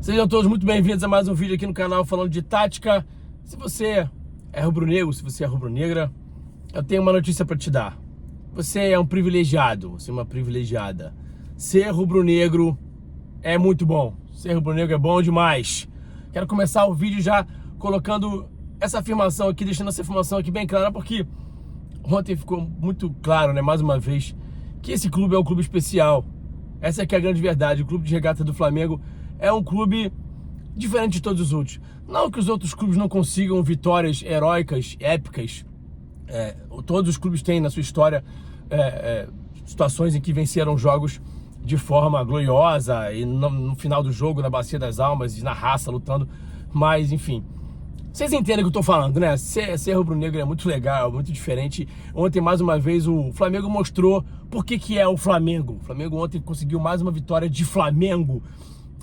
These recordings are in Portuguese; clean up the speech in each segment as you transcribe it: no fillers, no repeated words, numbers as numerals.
Sejam todos muito bem-vindos a mais um vídeo aqui no canal falando de tática. Se você é rubro-negro, se você é rubro-negra, eu tenho uma notícia para te dar. Você é um privilegiado, você é uma privilegiada. Ser rubro-negro é muito bom. Ser rubro-negro é bom demais. Quero começar o vídeo já colocando essa afirmação aqui, deixando essa afirmação aqui bem clara, porque ontem ficou muito claro, né, mais uma vez, que esse clube é um clube especial. Essa aqui é a grande verdade. O clube de regata do Flamengo é um clube diferente de todos os outros. Não que os outros clubes não consigam vitórias heróicas, épicas. Todos os clubes têm na sua história situações em que venceram jogos de forma gloriosa e no final do jogo, na Bacia das Almas e na raça, lutando. Mas, enfim, vocês entendem o que eu tô falando, né? Ser rubro-negro é muito legal, é muito diferente. Ontem, mais uma vez, o Flamengo mostrou por que é o Flamengo. O Flamengo ontem conseguiu mais uma vitória de Flamengo,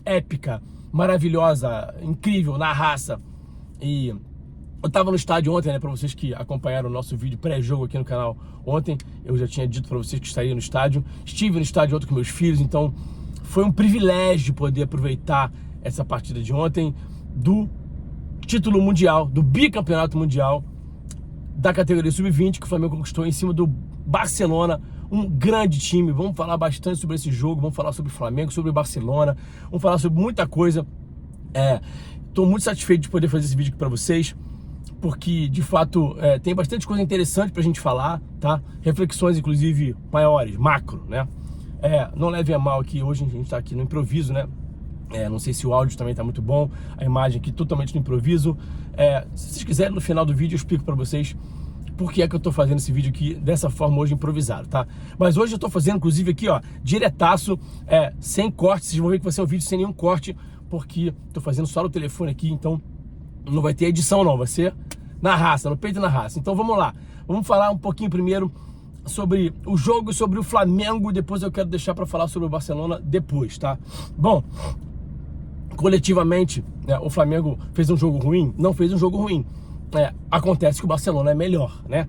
épica, maravilhosa, incrível, na raça. E eu tava no estádio ontem, né, pra vocês que acompanharam o nosso vídeo pré-jogo aqui no canal ontem, eu já tinha dito pra vocês que estaria no estádio. Estive no estádio ontem com meus filhos, então foi um privilégio poder aproveitar essa partida de ontem do título mundial, do bicampeonato mundial da categoria sub-20 que o Flamengo conquistou em cima do Barcelona, um grande time. Vamos falar bastante sobre esse jogo, vamos falar sobre o Flamengo, sobre o Barcelona, vamos falar sobre muita coisa. Estou muito satisfeito de poder fazer esse vídeo aqui para vocês, porque de fato tem bastante coisa interessante pra gente falar, tá? Reflexões inclusive maiores, macro, né? Não leve a mal que hoje a gente tá aqui no improviso, né? Não sei se o áudio também tá muito bom, a imagem aqui totalmente no improviso. Se vocês quiserem, no final do vídeo eu explico pra vocês por que é que eu tô fazendo esse vídeo aqui dessa forma hoje, improvisado, tá? Mas hoje eu tô fazendo, inclusive, aqui, ó, diretaço, sem corte. Vocês vão ver que vai ser um vídeo sem nenhum corte, porque tô fazendo só no telefone aqui, então não vai ter edição não, vai ser na raça, no peito e na raça. Então vamos lá, vamos falar um pouquinho primeiro sobre o jogo, sobre o Flamengo, depois eu quero deixar pra falar sobre o Barcelona depois, tá? Bom, coletivamente, né, o Flamengo fez um jogo ruim? Não fez um jogo ruim. Acontece que o Barcelona é melhor, né?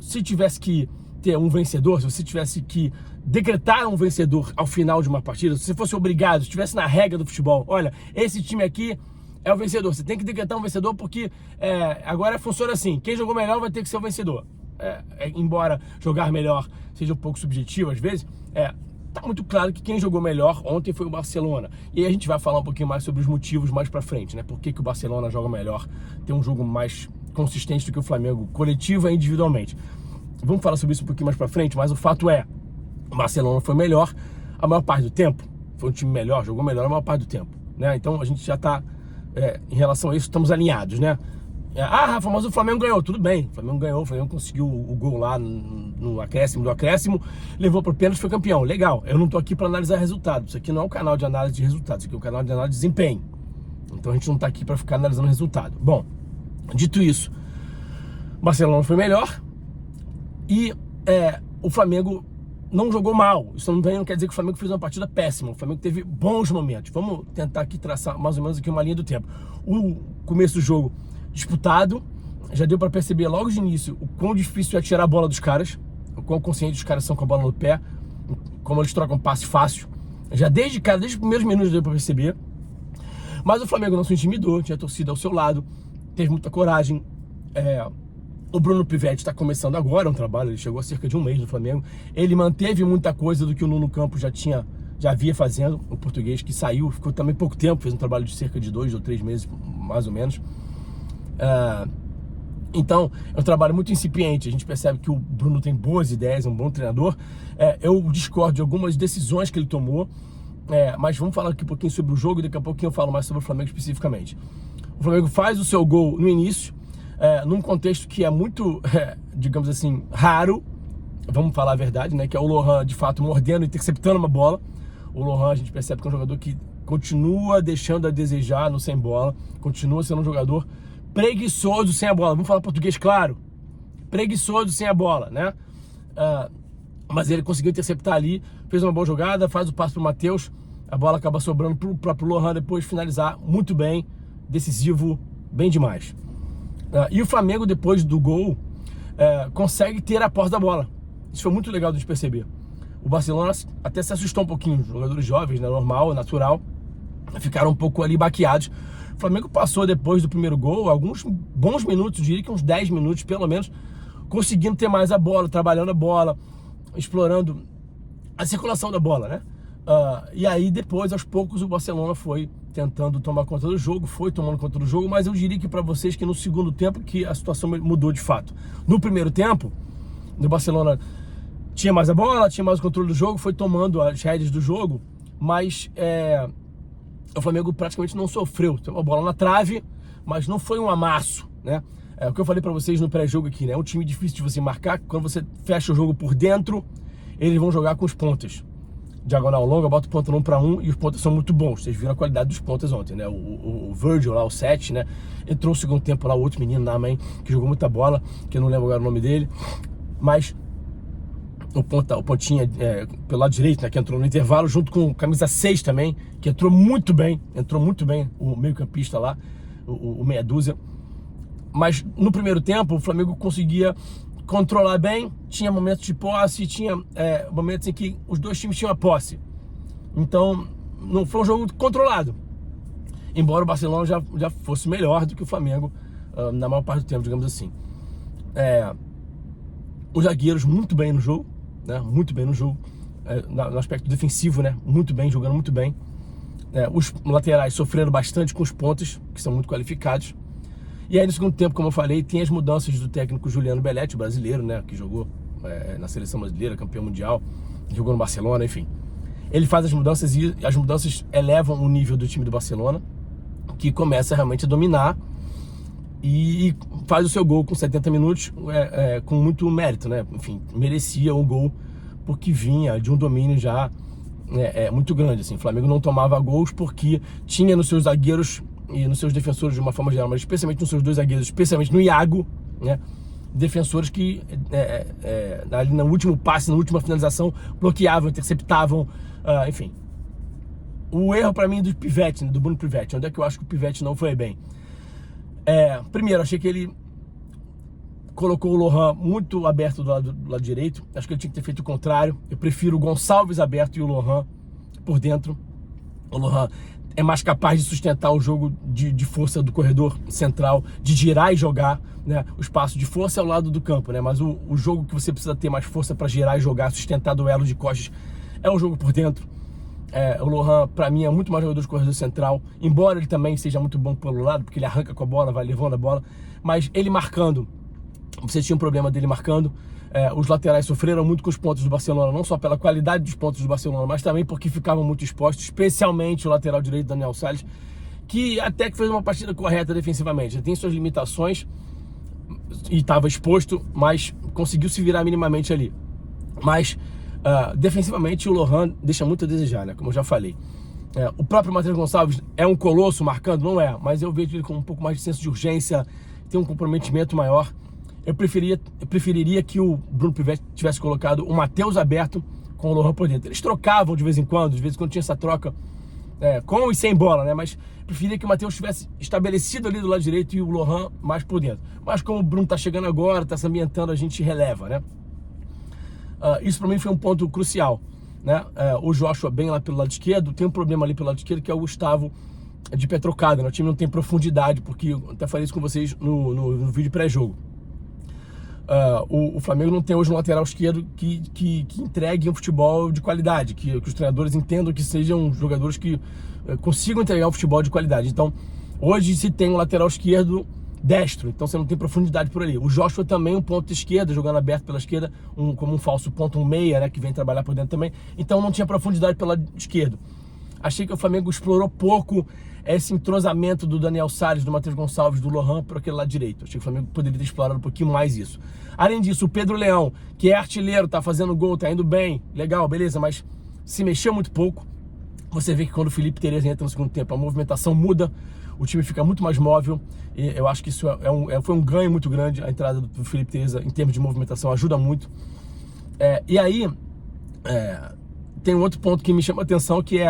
Se tivesse que ter um vencedor, se você tivesse que decretar um vencedor ao final de uma partida, se você fosse obrigado, se estivesse na regra do futebol, olha, esse time aqui é o vencedor, você tem que decretar um vencedor porque agora funciona assim, quem jogou melhor vai ter que ser o vencedor. Embora jogar melhor seja um pouco subjetivo às vezes, tá muito claro que quem jogou melhor ontem foi o Barcelona. E aí a gente vai falar um pouquinho mais sobre os motivos mais pra frente, né? Por que o Barcelona joga melhor, tem um jogo mais consistente do que o Flamengo, coletivo e individualmente. Vamos falar sobre isso um pouquinho mais pra frente, mas o fato é, o Barcelona foi melhor a maior parte do tempo, foi um time melhor, jogou melhor a maior parte do tempo, né? Então a gente já tá, em relação a isso, estamos alinhados, né? Rafa, mas o Flamengo ganhou. Tudo bem, o Flamengo ganhou, o Flamengo conseguiu o gol lá no acréscimo do acréscimo, levou pro pênalti e foi campeão. Legal, eu não tô aqui para analisar resultados. Isso aqui não é um canal de análise de resultados, isso aqui é um canal de análise de desempenho. Então a gente não tá aqui para ficar analisando resultado. Bom, dito isso, o Barcelona foi melhor e o Flamengo não jogou mal. Isso não quer dizer que o Flamengo fez uma partida péssima. O Flamengo teve bons momentos. Vamos tentar aqui traçar mais ou menos aqui uma linha do tempo. O começo do jogo disputado, já deu para perceber logo de início o quão difícil é tirar a bola dos caras, o quão conscientes os caras são com a bola no pé, como eles trocam passe fácil. Já desde os primeiros minutos deu para perceber. Mas o Flamengo não se intimidou, tinha a torcida ao seu lado, teve muita coragem. O Bruno Pivetti está começando agora um trabalho, ele chegou há cerca de um mês no Flamengo, ele manteve muita coisa do que o Nuno Campos já havia fazendo, o português que saiu, ficou também pouco tempo, fez um trabalho de cerca de 2 ou 3 meses, mais ou menos. Então é um trabalho muito incipiente. A gente percebe que o Bruno tem boas ideias, é um bom treinador. Eu discordo de algumas decisões que ele tomou, mas vamos falar aqui um pouquinho sobre o jogo e daqui a pouquinho eu falo mais sobre o Flamengo especificamente. O Flamengo faz o seu gol no início, num contexto que é muito, digamos assim, raro. Vamos falar a verdade, né? Que é o Lohan de fato mordendo e interceptando uma bola. O Lohan, a gente percebe que é um jogador que continua deixando a desejar no sem bola, continua sendo um jogador preguiçoso sem a bola. Vamos falar português claro, preguiçoso sem a bola, né? Mas ele conseguiu interceptar ali, fez uma boa jogada, faz o passe pro Matheus, a bola acaba sobrando pro próprio Lohan depois finalizar muito bem, decisivo, bem demais. E o Flamengo, depois do gol, consegue ter a posse da bola. Isso foi muito legal de perceber. O Barcelona até se assustou um pouquinho, jogadores jovens, né, normal, natural. ficaram um pouco ali baqueados. O Flamengo passou depois do primeiro gol, alguns bons minutos, diria que uns 10 minutos pelo menos, conseguindo ter mais a bola, trabalhando a bola, explorando a circulação da bola, né? E aí depois, aos poucos, o Barcelona foi tentando tomar conta do jogo, foi tomando conta do jogo, mas eu diria que para vocês que no segundo tempo que a situação mudou de fato. No primeiro tempo, o Barcelona tinha mais a bola, tinha mais o controle do jogo, foi tomando as rédeas do jogo, mas o Flamengo praticamente não sofreu. Tem uma bola na trave, mas não foi um amasso, né? É o que eu falei para vocês no pré-jogo aqui, né? É um time difícil de você marcar, quando você fecha o jogo por dentro, eles vão jogar com os pontas. Diagonal longa, bota o ponta no 1 para 1 e os pontas são muito bons. Vocês viram a qualidade dos pontas ontem, né? O Virgil lá, o 7, né? Entrou no segundo tempo lá, o outro menino na mãe, que jogou muita bola, que eu não lembro agora o nome dele. Mas o pontinha pelo lado direito, né? Que entrou no intervalo, junto com o camisa 6 também, que entrou muito bem, o meio campista lá, o meia dúzia. Mas no primeiro tempo, o Flamengo conseguia controlar bem, tinha momentos de posse, tinha momentos em que os dois times tinham a posse. Então, não foi um jogo controlado. Embora o Barcelona já fosse melhor do que o Flamengo na maior parte do tempo, digamos assim. Os zagueiros muito bem no jogo, né? Muito bem no jogo, no aspecto defensivo, né? Muito bem, jogando muito bem. Os laterais sofrendo bastante com os pontas, que são muito qualificados. E aí no segundo tempo, como eu falei, tem as mudanças do técnico Juliano Belletti, o brasileiro, né, que jogou na seleção brasileira, campeão mundial, jogou no Barcelona, enfim. Ele faz as mudanças e as mudanças elevam o nível do time do Barcelona, que começa realmente a dominar e faz o seu gol com 70 minutos com muito mérito, né? Enfim, merecia o gol porque vinha de um domínio já muito grande, assim. O Flamengo não tomava gols porque tinha nos seus zagueiros e nos seus defensores de uma forma geral, mas especialmente nos seus dois zagueiros, especialmente no Iago, né? Defensores que ali no último passe, na última finalização, bloqueavam, interceptavam, enfim. O erro para mim do Pivete, né, do Bruno Pivete, onde é que eu acho que o Pivete não foi bem? Primeiro, achei que ele colocou o Lohan muito aberto do lado direito. Acho que ele tinha que ter feito o contrário. Eu prefiro o Gonçalves aberto e o Lohan por dentro. O Lohan é mais capaz de sustentar o jogo de força do corredor central, de girar e jogar, né? O espaço de força é ao lado do campo, né? Mas o jogo que você precisa ter mais força para girar e jogar, sustentar duelo de costas, é o jogo por dentro. O Lohan, para mim, é muito mais jogador de corredor central, embora ele também seja muito bom pelo lado, porque ele arranca com a bola, vai levando a bola, mas ele marcando, você tinha um problema dele marcando. Os laterais sofreram muito com os pontos do Barcelona, não só pela qualidade dos pontos do Barcelona, mas também porque ficavam muito expostos, especialmente o lateral direito, Daniel Sales, que até que fez uma partida correta defensivamente. Ele tem suas limitações e estava exposto, mas conseguiu se virar minimamente ali. Mas defensivamente o Lohan deixa muito a desejar, né? Como eu já falei. O próprio Matheus Gonçalves é um colosso marcando? Não é, mas eu vejo ele com um pouco mais de senso de urgência, tem um comprometimento maior. Eu preferiria que o Bruno Pivete tivesse colocado o Matheus aberto com o Lohan por dentro. Eles trocavam de vez em quando tinha essa troca com e sem bola, né? Mas preferia que o Matheus tivesse estabelecido ali do lado direito e o Lohan mais por dentro. Mas como o Bruno tá chegando agora, tá se ambientando, a gente releva, né? Isso para mim foi um ponto crucial, né? O Joshua bem lá pelo lado esquerdo, tem um problema ali pelo lado esquerdo que é o Gustavo de pé trocado, né? O time não tem profundidade, porque eu até falei isso com vocês no vídeo pré-jogo. O Flamengo não tem hoje um lateral esquerdo que entregue um futebol de qualidade, que os treinadores entendam que sejam jogadores que consigam entregar um futebol de qualidade. Então, hoje se tem um lateral esquerdo destro, então você não tem profundidade por ali. O Joshua também um ponto esquerda, jogando aberto pela esquerda, como um falso ponto, um meia, né, que vem trabalhar por dentro também. Então não tinha profundidade pelo lado esquerdo. Achei que o Flamengo explorou pouco esse entrosamento do Daniel Sales, do Matheus Gonçalves, do Lohan para aquele lado direito. Achei que o Flamengo poderia ter explorado um pouquinho mais isso. Além disso, o Pedro Leão, que é artilheiro, tá fazendo gol, tá indo bem, legal, beleza, mas se mexeu muito pouco. Você vê que quando o Felipe Tereza entra no segundo tempo, a movimentação muda, o time fica muito mais móvel. E eu acho que isso foi um ganho muito grande, a entrada do Felipe Tereza em termos de movimentação, ajuda muito. E aí, tem um outro ponto que me chama a atenção, que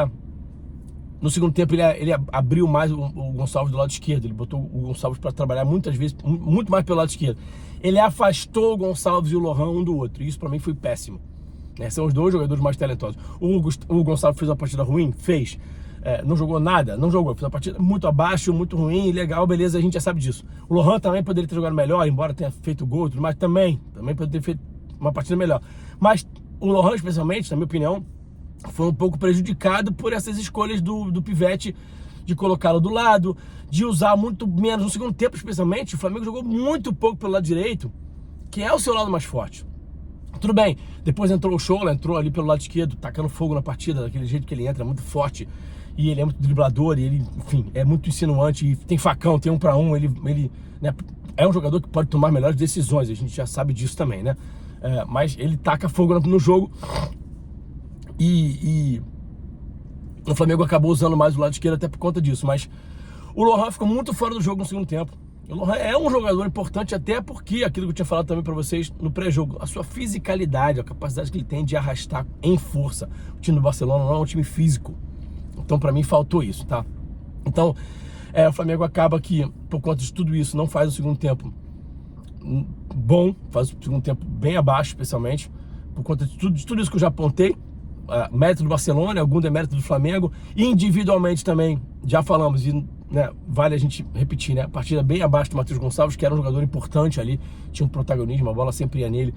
no segundo tempo ele abriu mais o Gonçalves do lado esquerdo. Ele botou o Gonçalves para trabalhar muitas vezes, muito mais pelo lado esquerdo. Ele afastou o Gonçalves e o Lohan um do outro. E isso para mim foi péssimo. São os dois jogadores mais talentosos. O Gonçalves fez uma partida ruim? Fez. não jogou nada, não jogou, fez uma partida muito abaixo, muito ruim, legal, beleza, a gente já sabe disso. O Lohan também poderia ter jogado melhor, embora tenha feito gol, mas também poderia ter feito uma partida melhor. Mas o Lohan, especialmente, na minha opinião, foi um pouco prejudicado por essas escolhas do Pivete, de colocá-lo do lado, de usar muito menos no segundo tempo, especialmente. O Flamengo jogou muito pouco pelo lado direito, que é o seu lado mais forte. Tudo bem, depois entrou o Shola, entrou ali pelo lado esquerdo, tacando fogo na partida, daquele jeito que ele entra, muito forte, e ele é muito driblador, e ele, enfim, é muito insinuante, e tem facão, tem 1 para 1, ele né, é um jogador que pode tomar melhores decisões, a gente já sabe disso também, né? Mas ele taca fogo no jogo, e o Flamengo acabou usando mais o lado esquerdo até por conta disso, mas o Lohan ficou muito fora do jogo no segundo tempo. O Lohan é um jogador importante até porque, aquilo que eu tinha falado também para vocês no pré-jogo, a sua fisicalidade, a capacidade que ele tem de arrastar em força. O time do Barcelona não é um time físico, então para mim faltou isso, tá? Então, o Flamengo acaba que, por conta de tudo isso, não faz o segundo tempo bom, faz o segundo tempo bem abaixo, especialmente, por conta de tudo isso que eu já apontei. Mérito do Barcelona, algum demérito do Flamengo, individualmente também, já falamos, e né, vale a gente repetir, né? Partida bem abaixo do Matheus Gonçalves, que era um jogador importante ali, tinha um protagonismo, a bola sempre ia nele,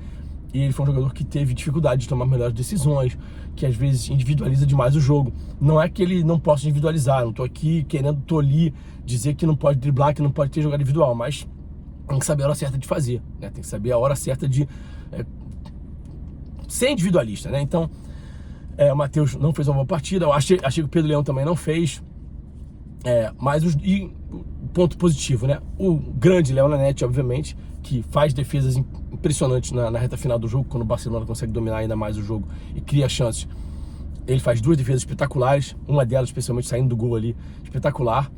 e ele foi um jogador que teve dificuldade de tomar melhores decisões, que às vezes individualiza demais o jogo. Não é que ele não possa individualizar, não tô aqui querendo tolir, dizer que não pode driblar, que não pode ter jogada individual, mas tem que saber a hora certa de fazer, né? Tem que saber a hora certa de ser individualista, né? Então, o Matheus não fez uma boa partida, eu achei que o Pedro Leão também não fez, mas o ponto positivo, né? O grande Léo Nanete, obviamente, que faz defesas impressionantes na reta final do jogo, quando o Barcelona consegue dominar ainda mais o jogo e cria chances. Ele faz 2 defesas espetaculares, uma delas especialmente saindo do gol ali, espetacular,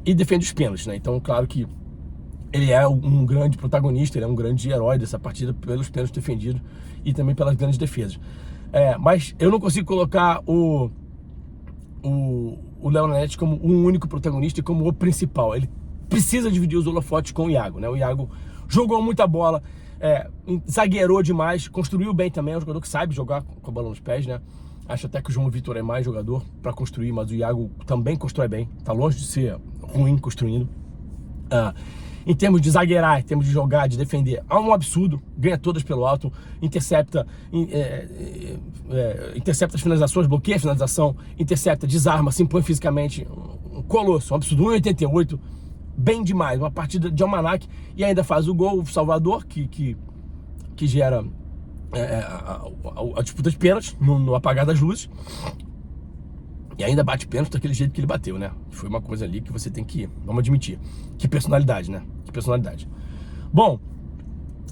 e defende os pênaltis, né? Então, claro que ele é um grande protagonista, ele é um grande herói dessa partida pelos pênaltis defendidos e também pelas grandes defesas. Mas eu não consigo colocar o Léo Nanete como um único protagonista e como o principal. Ele precisa dividir os holofotes com o Iago, né? O Iago jogou muita bola, zagueirou demais, construiu bem também, é um jogador que sabe jogar com a bola nos pés, né? Acho até que o João Vitor é mais jogador para construir, mas o Iago também constrói bem, tá longe de ser ruim construindo. Em termos de zagueirar, em termos de jogar, de defender, é um absurdo, ganha todas pelo alto, intercepta as finalizações, bloqueia a finalização, intercepta, desarma, se impõe fisicamente, um colosso, um absurdo, 1,88, bem demais, uma partida de almanaque, e ainda faz o gol, o Salvador, que gera a disputa de pênalti, no apagar das luzes, e ainda bate pênalti daquele jeito que ele bateu, né? Foi uma coisa ali que você tem que, vamos admitir, que personalidade, né? Que personalidade. Bom,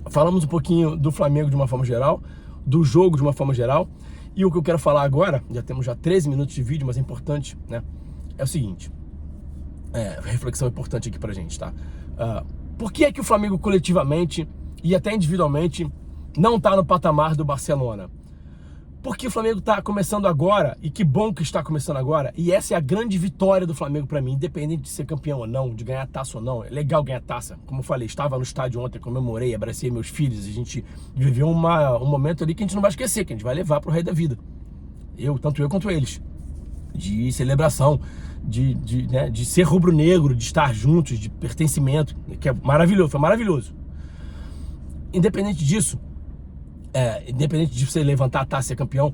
falamos um pouquinho do Flamengo de uma forma geral, do jogo de uma forma geral, e o que eu quero falar agora, já temos 13 minutos de vídeo, mas é importante, né? É o seguinte, reflexão importante aqui pra gente, tá? Por que é que o Flamengo coletivamente e até individualmente não tá no patamar do Barcelona? Porque o Flamengo está começando agora, e que bom que está começando agora, e essa é a grande vitória do Flamengo para mim, independente de ser campeão ou não, de ganhar taça ou não. É legal ganhar taça, como eu falei, estava no estádio ontem, comemorei, abracei meus filhos, a gente viveu um momento ali que a gente não vai esquecer, que a gente vai levar para o resto da vida. Tanto eu quanto eles, de celebração, de ser rubro-negro, de estar juntos, de pertencimento, que é maravilhoso, foi maravilhoso. Independente disso, independente de você levantar a taça e ser campeão,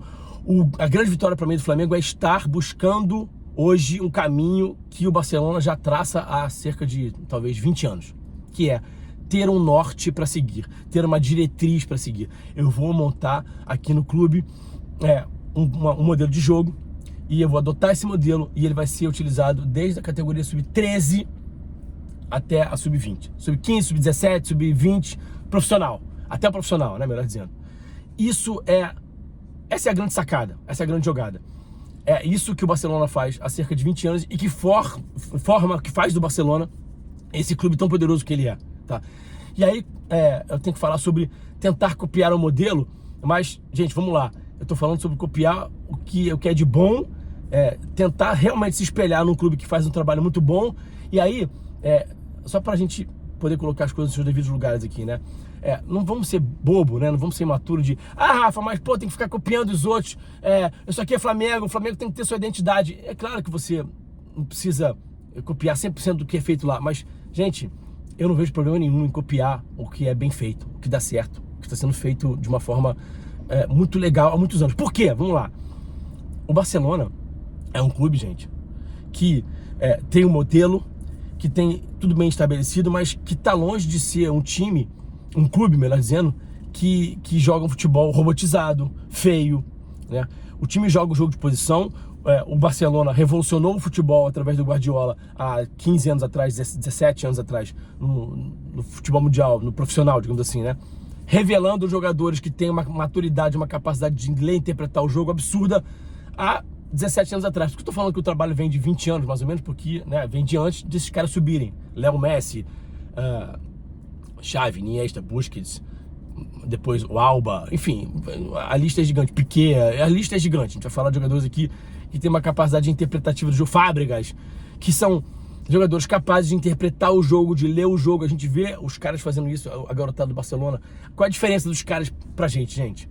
a grande vitória para mim do Flamengo é estar buscando hoje um caminho que o Barcelona já traça há cerca de talvez 20 anos, que é ter um norte para seguir, ter uma diretriz para seguir. Eu vou montar aqui no clube um modelo de jogo e eu vou adotar esse modelo e ele vai ser utilizado desde a categoria sub-13 até a sub-20, sub-15, sub-17, sub-20, profissional, até o profissional, né, melhor dizendo. Essa é a grande sacada, essa é a grande jogada. É isso que o Barcelona faz há cerca de 20 anos e que que faz do Barcelona esse clube tão poderoso que ele é, tá? E aí, eu tenho que falar sobre tentar copiar o modelo, mas, gente, vamos lá. Eu tô falando sobre copiar o que é de bom, tentar realmente se espelhar num clube que faz um trabalho muito bom, e aí, só pra gente poder colocar as coisas nos seus devidos lugares aqui, né? não vamos ser bobo, né? Não vamos ser imaturo de, Rafa, mas pô, tem que ficar copiando os outros, isso aqui é Flamengo, o Flamengo tem que ter sua identidade. É claro que você não precisa copiar 100% do que é feito lá, mas, gente, eu não vejo problema nenhum em copiar o que é bem feito, o que dá certo, o que está sendo feito de uma forma muito legal há muitos anos. Por quê? Vamos lá. O Barcelona é um clube, gente, que tem um modelo, que tem tudo bem estabelecido, mas que está longe de ser um time, um clube, melhor dizendo, que joga um futebol robotizado, feio, né? O time joga o jogo de posição. O Barcelona revolucionou o futebol através do Guardiola há 15 anos atrás, 17 anos atrás, no futebol mundial, no profissional, digamos assim, né? Revelando jogadores que têm uma maturidade, uma capacidade de ler e interpretar o jogo absurda há 17 anos atrás. Por que eu tô falando que o trabalho vem de 20 anos, mais ou menos? Porque, né, vem de antes desses caras subirem. Léo Messi, Xavi, Iniesta, Busquets, depois o Alba, enfim, a lista é gigante. Piqué, a lista é gigante. A gente vai falar de jogadores aqui que tem uma capacidade interpretativa do jogo. Fábricas, que são jogadores capazes de interpretar o jogo, de ler o jogo. A gente vê os caras fazendo isso, a garotada do Barcelona. Qual é a diferença dos caras pra gente?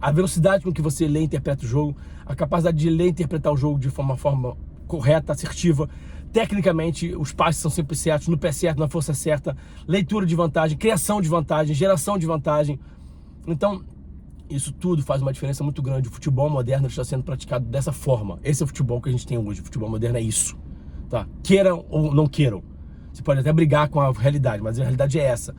A velocidade com que você lê e interpreta o jogo, a capacidade de ler e interpretar o jogo de uma forma correta, assertiva. Tecnicamente, os passes são sempre certos, no pé certo, na força certa, leitura de vantagem, criação de vantagem, geração de vantagem. Então, isso tudo faz uma diferença muito grande. O futebol moderno está sendo praticado dessa forma. Esse é o futebol que a gente tem hoje. O futebol moderno é isso, tá? Queiram ou não queiram. Você pode até brigar com a realidade, mas a realidade é essa.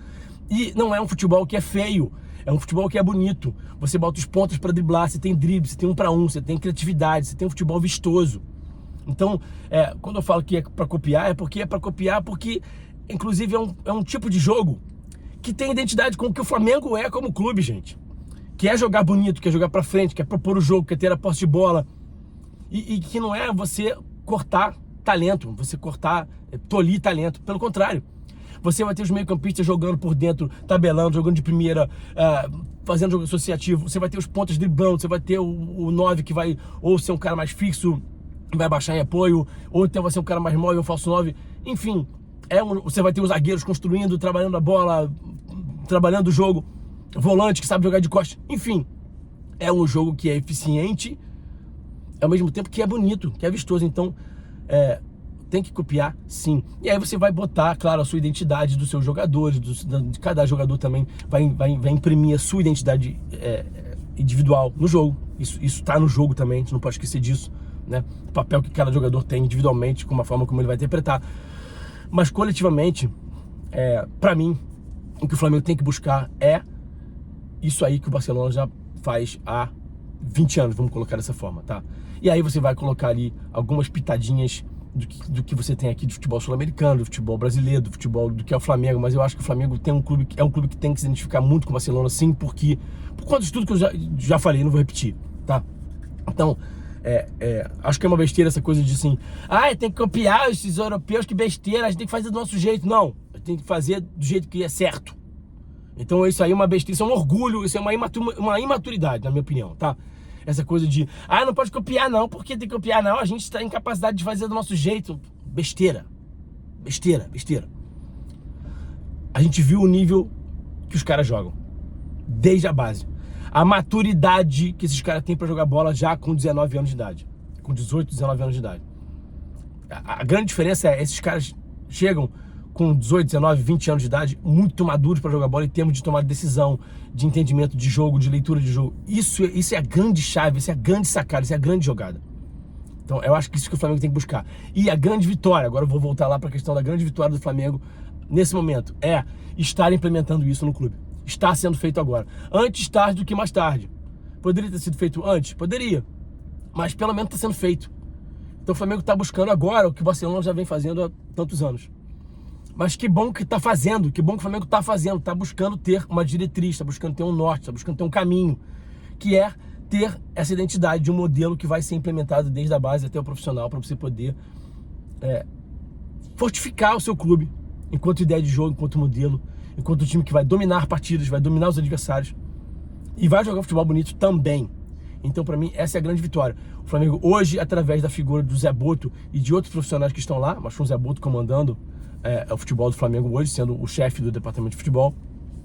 E não é um futebol que é feio. É um futebol que é bonito. Você bota os pontos para driblar, você tem drible, você tem 1 para 1, você tem criatividade, você tem um futebol vistoso. Então, quando eu falo que é para copiar, porque, inclusive, é um tipo de jogo que tem identidade com o que o Flamengo é como clube, gente. Quer jogar bonito, quer jogar para frente, quer propor o jogo, quer ter a posse de bola. E que não é você cortar talento, você tolir talento. Pelo contrário. Você vai ter os meio-campistas jogando por dentro, tabelando, jogando de primeira, fazendo jogo associativo. Você vai ter os pontas driblando, você vai ter o 9 que vai ou ser um cara mais fixo, vai baixar em apoio, ou então vai ser um cara mais móvel, um falso 9. Enfim, você vai ter os zagueiros construindo, trabalhando a bola, trabalhando o jogo. Volante que sabe jogar de costas. Enfim, é um jogo que é eficiente, ao mesmo tempo que é bonito, que é vistoso. Então, tem que copiar, sim. E aí você vai botar, claro, a sua identidade dos seus jogadores, de cada jogador também vai imprimir a sua identidade individual no jogo. Isso tá no jogo também, a gente não pode esquecer disso, né? O papel que cada jogador tem individualmente, com a forma como ele vai interpretar. Mas coletivamente, para mim, o que o Flamengo tem que buscar é isso aí que o Barcelona já faz há 20 anos, vamos colocar dessa forma, tá? E aí você vai colocar ali algumas pitadinhas do que você tem aqui do futebol sul-americano, do futebol brasileiro, do futebol do que é o Flamengo, mas eu acho que o Flamengo é um clube que tem que se identificar muito com o Barcelona, sim, porque por conta de tudo que eu já falei, não vou repetir, tá? Então, acho que é uma besteira essa coisa de assim, tem que copiar esses europeus, que besteira, a gente tem que fazer do nosso jeito. Não, tem que fazer do jeito que é certo. Então isso aí é uma besteira, isso é um orgulho, isso é uma imaturidade, na minha opinião, tá? Essa coisa de, não pode copiar não, por que tem que copiar não? A gente está em capacidade de fazer do nosso jeito. Besteira. A gente viu o nível que os caras jogam, desde a base. A maturidade que esses caras têm para jogar bola já com 19 anos de idade. Com 18, 19 anos de idade. A grande diferença esses caras chegam com 18, 19, 20 anos de idade, muito maduros para jogar bola em termos de tomar decisão, de entendimento de jogo, de leitura de jogo. Isso é a grande chave, isso é a grande sacada, isso é a grande jogada. Então eu acho que isso que o Flamengo tem que buscar. E a grande vitória, agora eu vou voltar lá para a questão da grande vitória do Flamengo nesse momento, é estar implementando isso no clube. Está sendo feito agora. Antes tarde do que mais tarde. Poderia ter sido feito antes? Poderia. Mas pelo menos está sendo feito. Então o Flamengo está buscando agora o que o Barcelona já vem fazendo há tantos anos. Mas que bom que está fazendo, que bom que o Flamengo está fazendo, está buscando ter uma diretriz, está buscando ter um norte, está buscando ter um caminho, que é ter essa identidade de um modelo que vai ser implementado desde a base até o profissional, para você poder fortificar o seu clube enquanto ideia de jogo, enquanto modelo, enquanto time que vai dominar partidas, vai dominar os adversários e vai jogar futebol bonito também. Então, para mim, essa é a grande vitória. O Flamengo hoje, através da figura do Zé Boto e de outros profissionais que estão lá, mas com o Zé Boto comandando o futebol do Flamengo hoje, sendo o chefe do departamento de futebol,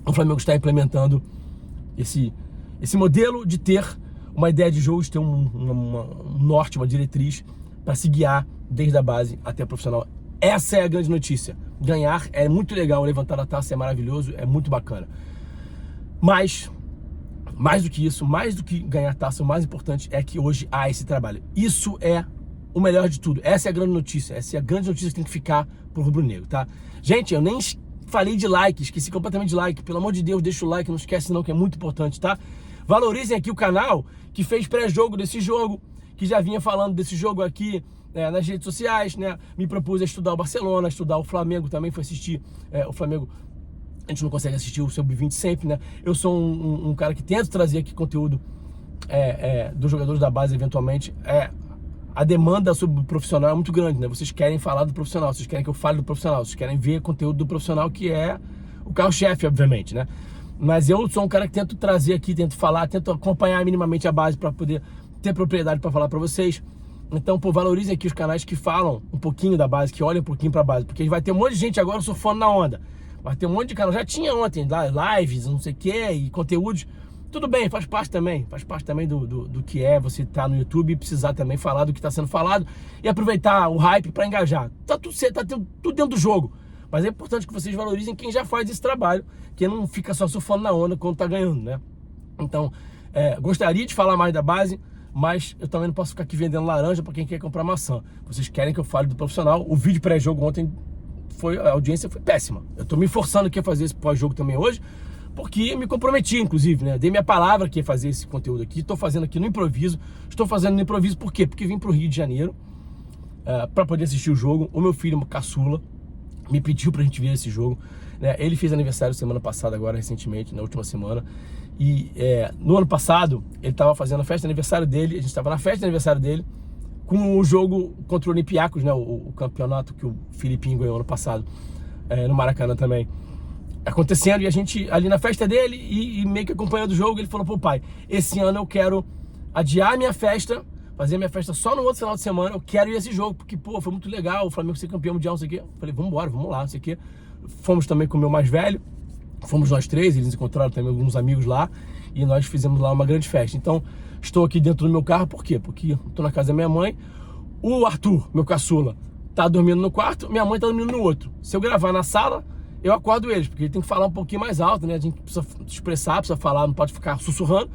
o Flamengo está implementando esse modelo de ter uma ideia de jogo, de ter um norte, uma diretriz para se guiar desde a base até a profissional. Essa é a grande notícia. Ganhar é muito legal, levantar a taça é maravilhoso, é muito bacana. Mas, mais do que isso, mais do que ganhar taça, o mais importante é que hoje há esse trabalho. Isso é o melhor de tudo. Essa é a grande notícia. Essa é a grande notícia que tem que ficar pro rubro-negro, tá? Gente, eu nem falei de like, esqueci completamente de like. Pelo amor de Deus, deixa o like, não esquece não, que é muito importante, tá? Valorizem aqui o canal que fez pré-jogo desse jogo, que já vinha falando desse jogo aqui nas redes sociais, né? Me propus a estudar o Barcelona, estudar o Flamengo também, fui assistir o Flamengo. A gente não consegue assistir o Sub-20 sempre, né? Eu sou um cara que tenta trazer aqui conteúdo dos jogadores da base, eventualmente. A demanda sobre o profissional é muito grande, né? Vocês querem falar do profissional, vocês querem que eu fale do profissional, vocês querem ver conteúdo do profissional, que é o carro-chefe, obviamente, né? Mas eu sou um cara que tento trazer aqui, tento falar, tento acompanhar minimamente a base para poder ter propriedade para falar para vocês. Então, pô, valorizem aqui os canais que falam um pouquinho da base, que olham um pouquinho para a base, porque vai ter um monte de gente agora surfando na onda. Vai ter um monte de canal, já tinha ontem lives, não sei o que, e conteúdos. Tudo bem, faz parte também do que é você estar no YouTube e precisar também falar do que está sendo falado e aproveitar o hype para engajar. Tá tudo certo, tá tudo dentro do jogo. Mas é importante que vocês valorizem quem já faz esse trabalho, que não fica só surfando na onda quando tá ganhando, né? Então, gostaria de falar mais da base, mas eu também não posso ficar aqui vendendo laranja para quem quer comprar maçã. Vocês querem que eu fale do profissional. O vídeo pré-jogo ontem, a audiência foi péssima. Eu tô me forçando aqui a fazer esse pós-jogo também hoje, porque me comprometi, inclusive, né? Dei minha palavra que ia fazer esse conteúdo aqui. Estou fazendo aqui no improviso. Estou fazendo no improviso por quê? Porque vim pro Rio de Janeiro para poder assistir o jogo. O meu filho, caçula, me pediu pra gente ver esse jogo, né? Ele fez aniversário semana passada, agora recentemente, na última semana. E no ano passado, ele estava fazendo a festa de aniversário dele. A gente estava na festa de aniversário dele com o jogo contra o Olympiacos, né? O campeonato que o Filipinho ganhou ano passado, no Maracanã também. Acontecendo, e a gente ali na festa dele e meio que acompanhando o jogo, ele falou: pô, pai, esse ano eu quero adiar a minha festa, fazer minha festa só no outro final de semana, eu quero ir a esse jogo, porque, pô, foi muito legal, o Flamengo ser campeão mundial, não sei o quê. Eu falei: vamos lá, não sei o quê. Fomos também com o meu mais velho, fomos nós três, eles encontraram também alguns amigos lá, e nós fizemos lá uma grande festa. Então, estou aqui dentro do meu carro, por quê? Porque estou na casa da minha mãe, o Arthur, meu caçula, tá dormindo no quarto, minha mãe tá dormindo no outro. Se eu gravar na sala, eu acordo eles, porque ele tem que falar um pouquinho mais alto, né? A gente precisa expressar, precisa falar, não pode ficar sussurrando,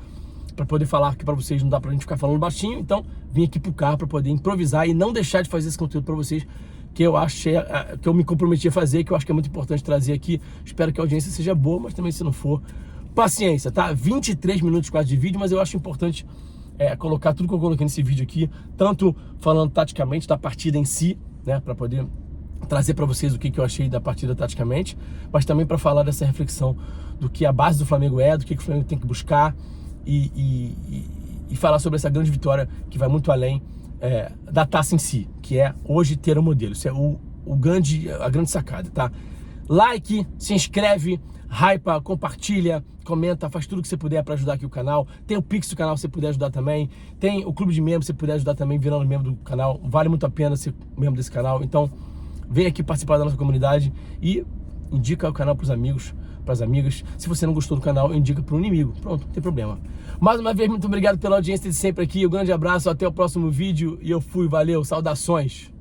para poder falar aqui para vocês, não dá pra gente ficar falando baixinho. Então, vim aqui pro carro para poder improvisar e não deixar de fazer esse conteúdo para vocês, que eu achei, que eu me comprometi a fazer, que eu acho que é muito importante trazer aqui. Espero que a audiência seja boa, mas também, se não for, paciência, tá? 23 minutos quase de vídeo, mas eu acho importante colocar tudo que eu coloquei nesse vídeo aqui, tanto falando taticamente da partida em si, né, para poder trazer para vocês o que eu achei da partida taticamente, mas também para falar dessa reflexão do que a base do Flamengo do que o Flamengo tem que buscar e falar sobre essa grande vitória que vai muito além da taça em si, que é hoje ter um modelo. Isso é a grande sacada, tá? Like, se inscreve, hypa, compartilha, comenta, faz tudo que você puder para ajudar aqui o canal. Tem o Pix do canal se você puder ajudar também. Tem o Clube de Membros se você puder ajudar também virando membro do canal. Vale muito a pena ser membro desse canal. Então, vem aqui participar da nossa comunidade e indica o canal para os amigos, para as amigas. Se você não gostou do canal, indica para o inimigo. Pronto, não tem problema. Mais uma vez, muito obrigado pela audiência de sempre aqui. Um grande abraço, até o próximo vídeo. E eu fui, valeu, saudações.